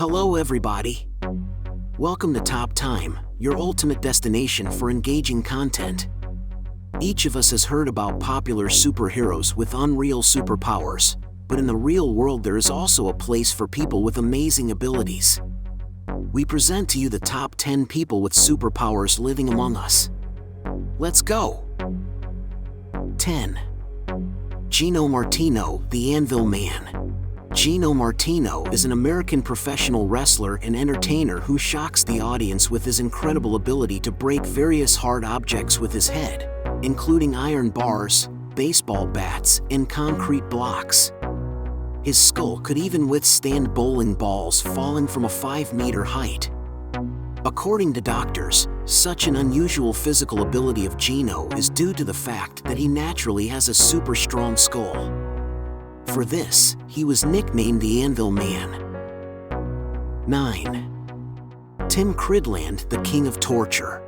Hello everybody. Welcome to Top Time, your ultimate destination for engaging content. Each of us has heard about popular superheroes with unreal superpowers, but in the real world there is also a place for people with amazing abilities. We present to you the top 10 people with superpowers living among us. Let's go! 10. Gino Martino, the Anvil Man. Gino Martino is an American professional wrestler and entertainer who shocks the audience with his incredible ability to break various hard objects with his head, including iron bars, baseball bats, and concrete blocks. His skull could even withstand bowling balls falling from a 5-meter height. According to doctors, such an unusual physical ability of Gino is due to the fact that he naturally has a super strong skull. For this, he was nicknamed the Anvil Man. 9. Tim Cridland, the King of Torture.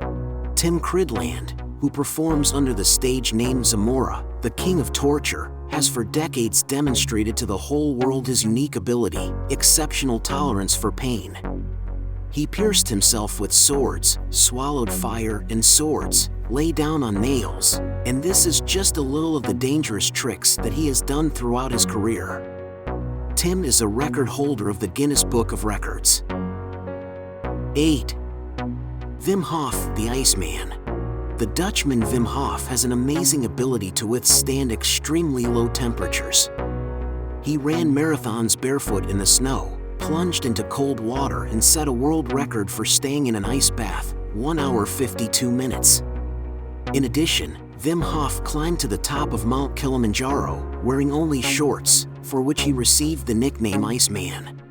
Tim Cridland, who performs under the stage name Zamora, the King of Torture, has for decades demonstrated to the whole world his unique ability, exceptional tolerance for pain. He pierced himself with swords, swallowed fire and swords, lay down on nails, and this is just a little of the dangerous tricks that he has done throughout his career. Tim is a record holder of the Guinness Book of Records. 8. Wim Hof, the Iceman. The Dutchman Wim Hof has an amazing ability to withstand extremely low temperatures. He ran marathons barefoot in the snow, plunged into cold water and set a world record for staying in an ice bath, 1 hour 52 minutes. In addition, Wim Hof climbed to the top of Mount Kilimanjaro, wearing only shorts, for which he received the nickname Iceman.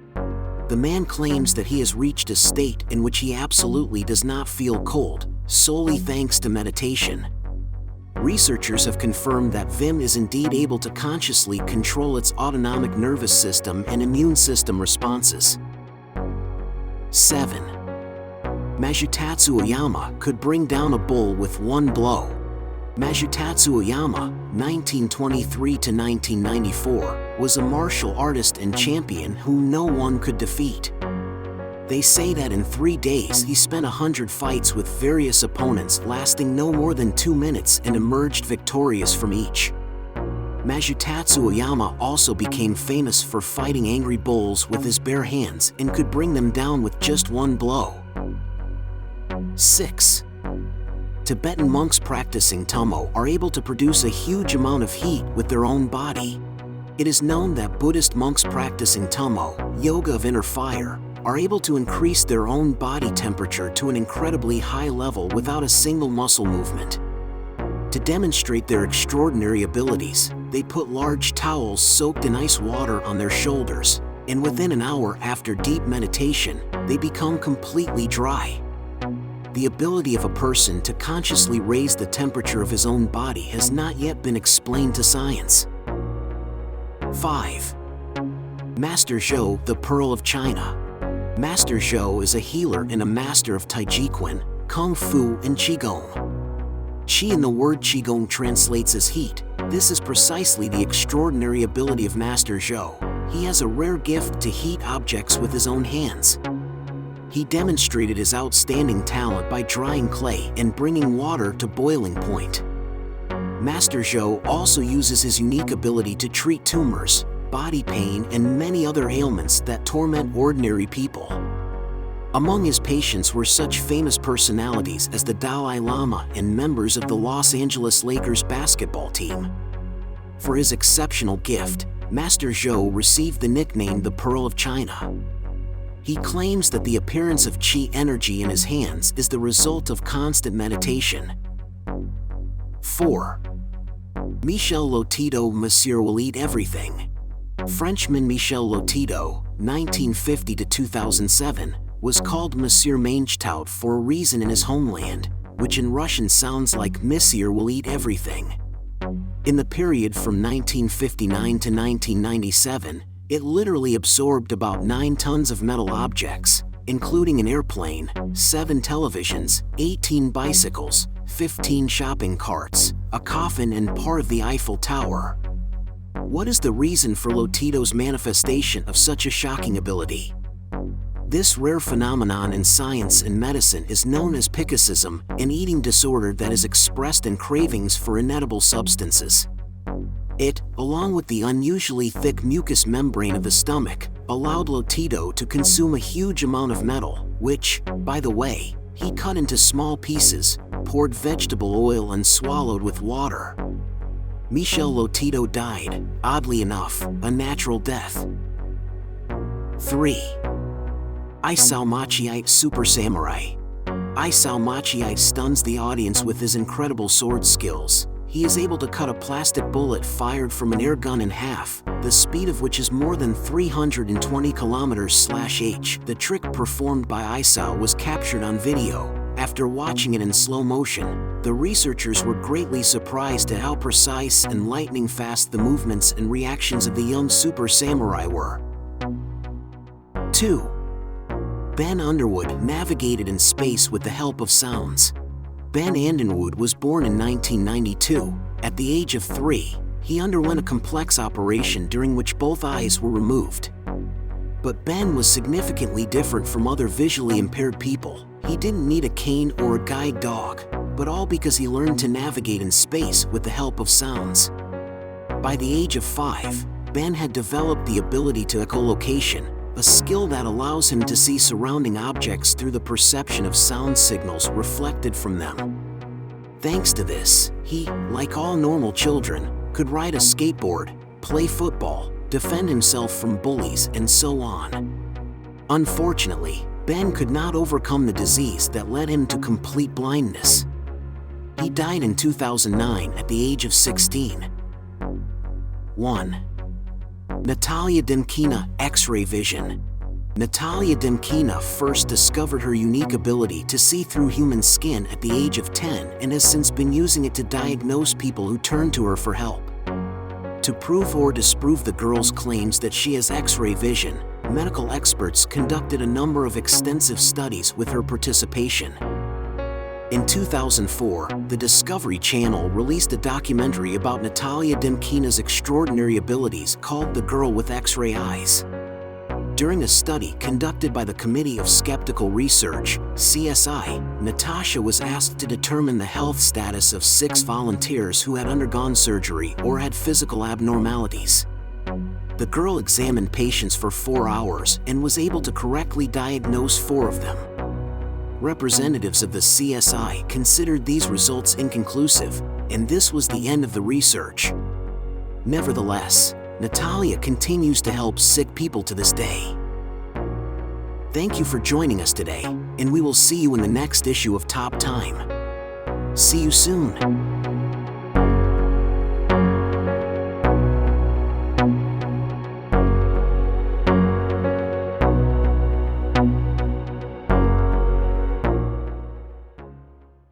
The man claims that he has reached a state in which he absolutely does not feel cold, solely thanks to meditation. Researchers have confirmed that Wim is indeed able to consciously control its autonomic nervous system and immune system responses. 7. Majutatsu Oyama could bring down a bull with one blow. Majutatsu Oyama, 1923 to 1994, was a martial artist and champion whom no one could defeat. They say that in 3 days he spent 100 fights with various opponents lasting no more than 2 minutes and emerged victorious from each. Majutatsu Oyama also became famous for fighting angry bulls with his bare hands and could bring them down with just one blow. 6. Tibetan monks practicing Tummo are able to produce a huge amount of heat with their own body. It is known that Buddhist monks practicing Tummo, yoga of inner fire, are able to increase their own body temperature to an incredibly high level without a single muscle movement. To demonstrate their extraordinary abilities, they put large towels soaked in ice water on their shoulders, and within an hour after deep meditation, they become completely dry. The ability of a person to consciously raise the temperature of his own body has not yet been explained to science. 5. Master Zhou, the Pearl of China. Master Zhou is a healer and a master of Tai Chi Chuan, Kung Fu, and Qigong. Qi in the word Qigong translates as heat. This is precisely the extraordinary ability of Master Zhou. He has a rare gift to heat objects with his own hands. He demonstrated his outstanding talent by drying clay and bringing water to boiling point. Master Zhou also uses his unique ability to treat tumors, body pain, and many other ailments that torment ordinary people. Among his patients were such famous personalities as the Dalai Lama and members of the Los Angeles Lakers basketball team. For his exceptional gift, Master Zhou received the nickname the Pearl of China. He claims that the appearance of Qi energy in his hands is the result of constant meditation. 4. Michel Lotito, Monsieur will eat everything. Frenchman Michel Lotito, 1950 to 2007, was called Monsieur Mange-Tout for a reason in his homeland, which in Russian sounds like Monsieur will eat everything. In the period from 1959 to 1997, it literally absorbed about 9 tons of metal objects, including an airplane, 7 televisions, 18 bicycles, 15 shopping carts, a coffin, and part of the Eiffel Tower. What is the reason for Lotito's manifestation of such a shocking ability? This rare phenomenon in science and medicine is known as picocism, an eating disorder that is expressed in cravings for inedible substances. It, along with the unusually thick mucous membrane of the stomach, allowed Lotito to consume a huge amount of metal, which, by the way, he cut into small pieces, poured vegetable oil and swallowed with water. Michel Lotito died, oddly enough, a natural death. 3. Isao Machiite Super Samurai. Isao Machiite stuns the audience with his incredible sword skills. He is able to cut a plastic bullet fired from an air gun in half, the speed of which is more than 320 km/h. The trick performed by Isao was captured on video. After watching it in slow motion, the researchers were greatly surprised at how precise and lightning-fast the movements and reactions of the young super samurai were. 2. Ben Underwood navigated in space with the help of sounds. Ben Underwood was born in 1992. At the age of 3, he underwent a complex operation during which both eyes were removed. But Ben was significantly different from other visually impaired people. He didn't need a cane or a guide dog, but all because he learned to navigate in space with the help of sounds. By the age of 5, Ben had developed the ability to echolocation, a skill that allows him to see surrounding objects through the perception of sound signals reflected from them. Thanks to this, he, like all normal children, could ride a skateboard, play football, defend himself from bullies, and so on. Unfortunately, Ben could not overcome the disease that led him to complete blindness. He died in 2009 at the age of 16. 1. Natalia Demkina, X-ray vision. Natalia Demkina first discovered her unique ability to see through human skin at the age of 10 and has since been using it to diagnose people who turn to her for help. To prove or disprove the girl's claims that she has X-ray vision, medical experts conducted a number of extensive studies with her participation. In 2004, the Discovery Channel released a documentary about Natalia Demkina's extraordinary abilities called The Girl with X-Ray Eyes. During a study conducted by the Committee of Skeptical Research, CSI, Natasha was asked to determine the health status of 6 volunteers who had undergone surgery or had physical abnormalities. The girl examined patients for 4 hours and was able to correctly diagnose 4 of them. Representatives of the CSI considered these results inconclusive, and this was the end of the research. Nevertheless, Natalia continues to help sick people to this day. Thank you for joining us today, and we will see you in the next issue of Top Time. See you soon.